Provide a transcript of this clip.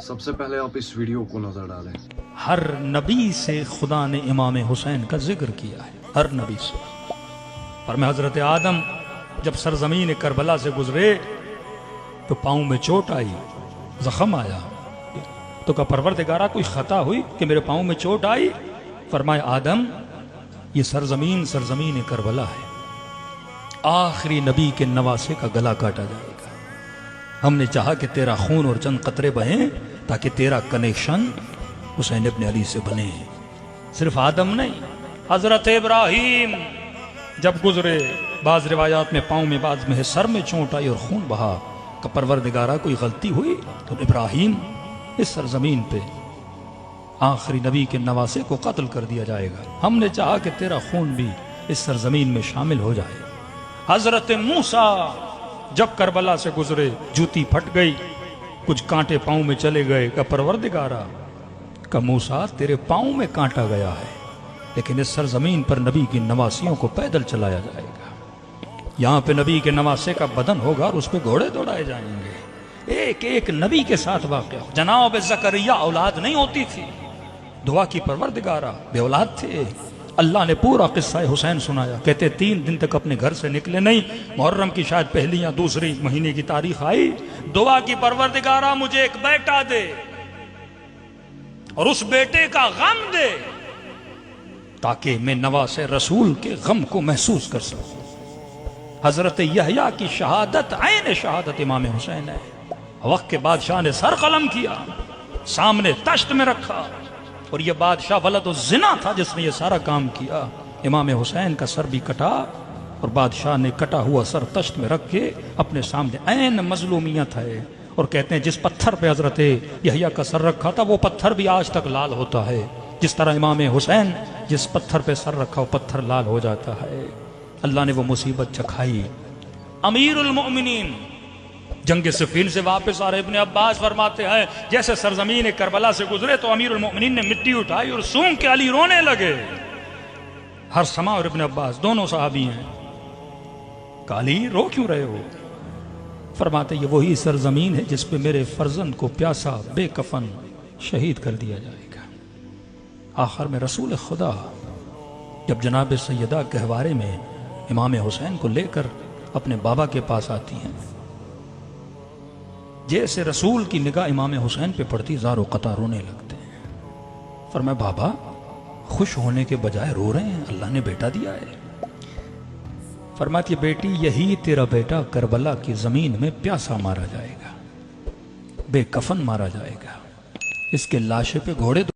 سب سے پہلے آپ اس ویڈیو کو نظر ڈالیں۔ ہر نبی سے خدا نے امام حسین کا ذکر کیا ہے، ہر نبی سے۔ فرمایا حضرت آدم جب سرزمین کربلا سے گزرے تو پاؤں میں چوٹ آئی، زخم آیا، تو کہا پروردگارہ کوئی خطا ہوئی کہ میرے پاؤں میں چوٹ آئی؟ فرمایا آدم یہ سرزمین کربلا ہے، آخری نبی کے نواسے کا گلا کاٹا جائے گا۔ ہم نے چاہا کہ تیرا خون اور چند قطرے بہیں تاکہ تیرا کنیکشن حسین ابن علی سے بنے۔ صرف آدم نہیں، حضرت ابراہیم جب گزرے، بعض روایات میں پاؤں میں، بعض میں سر میں چوٹ آئی اور خون بہا، کہ پروردگارہ کوئی غلطی ہوئی تو ابراہیم اس سرزمین پہ آخری نبی کے نواسے کو قتل کر دیا جائے گا۔ ہم نے چاہا کہ تیرا خون بھی اس سرزمین میں شامل ہو جائے۔ حضرت موسیٰ جب کربلا سے گزرے، جوتی پھٹ گئی، کچھ کانٹے پاؤں میں چلے گئے، کہ پروردگارہ کہ موسیٰ تیرے پاؤں میں کانٹا گیا ہے، لیکن اس سرزمین پر نبی کی نواسیوں کو پیدل چلایا جائے گا۔ یہاں پہ نبی کے نواسے کا بدن ہوگا اور اس پہ گھوڑے دوڑائے جائیں گے۔ ایک ایک نبی کے ساتھ واقعہ۔ جناب زکریا اولاد نہیں ہوتی تھی، دعا کی پروردگارہ بے اولاد تھے۔ اللہ نے پورا قصہ حسین سنایا، کہتے 3 دن تک اپنے گھر سے نکلے نہیں، محرم کی شاید پہلی یا دوسری مہینے کی تاریخ آئی، دعا کی پروردگارہ مجھے ایک بیٹا دے اور اس بیٹے کا غم دے تاکہ میں نواسے رسول کے غم کو محسوس کر سکوں۔ حضرت یحییٰ کی شہادت عین شہادت امام حسین ہے۔ وقت کے بادشاہ نے سر قلم کیا، سامنے تشت میں رکھا، اور یہ بادشاہ ولد الزنا تھا جس نے یہ سارا کام کیا۔ امام حسین کا سر بھی کٹا اور بادشاہ نے کٹا ہوا سر تشت میں رکھ کے اپنے سامنے، عین مظلومیت ہے۔ اور کہتے ہیں جس پتھر پہ حضرت یحییٰ کا سر رکھا تھا وہ پتھر بھی آج تک لال ہوتا ہے، جس طرح امام حسین جس پتھر پہ سر رکھا وہ پتھر لال ہو جاتا ہے۔ اللہ نے وہ مصیبت چکھائی۔ امیر المؤمنین جنگ صفین سے واپس آ رہے، ابن عباس فرماتے ہیں جیسے سرزمین کربلا سے گزرے تو امیر المؤمنین نے مٹی اٹھائی اور سونگ کے علی رونے لگے۔ ہر سما اور ابن عباس دونوں صحابی ہیں، کہ علی رو کیوں رہے ہو؟ فرماتے یہ وہی سرزمین ہے جس پہ میرے فرزند کو پیاسا بے کفن شہید کر دیا جائے گا۔ آخر میں رسول خدا جب جناب سیدہ گہوارے میں امام حسین کو لے کر اپنے بابا کے پاس آتی ہیں، جیسے رسول کی نگاہ امام حسین پہ پڑتی زار و قطع رونے لگتے ہیں۔ فرمایا بابا خوش ہونے کے بجائے رو رہے ہیں، اللہ نے بیٹا دیا ہے۔ فرماتی بیٹی یہی تیرا بیٹا کربلا کی زمین میں پیاسا مارا جائے گا، بے کفن مارا جائے گا، اس کے لاشے پہ گھوڑے